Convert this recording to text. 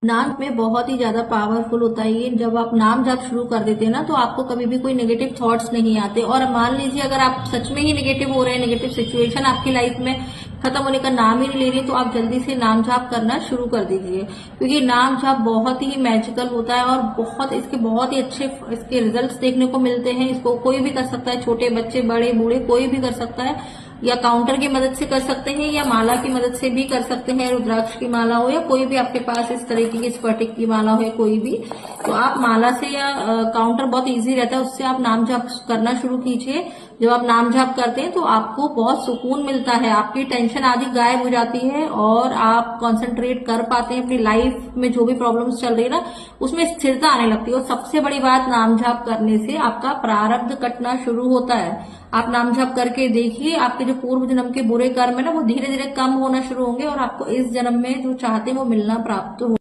नाम में बहुत ही ज्यादा पावरफुल होता है ये। जब आप नाम जाप शुरू कर देते हैं ना, तो आपको कभी भी कोई नेगेटिव थॉट्स नहीं आते। और मान लीजिए अगर आप सच में ही नेगेटिव हो रहे हैं, नेगेटिव सिचुएशन आपकी लाइफ में खत्म होने का नाम ही नहीं ले रही है, तो आप जल्दी से नाम जाप करना शुरू कर दीजिए, क्योंकि नाम जाप बहुत ही मैजिकल होता है और बहुत ही अच्छे इसके रिजल्ट्स देखने को मिलते हैं। इसको कोई भी कर सकता है, छोटे बच्चे, बड़े, बूढ़े, कोई भी कर सकता है। या काउंटर की मदद से कर सकते हैं, या माला की मदद से भी कर सकते हैं, रुद्राक्ष की माला हो या कोई भी आपके पास इस तरीके की स्फटिक की माला हो या कोई भी, तो आप माला से या काउंटर बहुत इजी रहता है, उससे आप नाम जाप करना शुरू कीजिए। जब आप नाम जाप करते हैं तो आपको बहुत सुकून मिलता है, आपकी टेंशन आदि गायब हो जाती है और आप कंसंट्रेट कर पाते हैं अपनी लाइफ में। जो भी प्रॉब्लम्स चल रही है ना, उसमें स्थिरता आने लगती है। और सबसे बड़ी बात, नाम जाप करने से आपका प्रारब्ध कटना शुरू होता है। आप नाम जाप करके देखिए, आपके जो पूर्व जन्म के बुरे कर्म है ना, वो धीरे धीरे कम होना शुरू होंगे और आपको इस जन्म में जो चाहते हैं वो मिलना प्राप्त हो।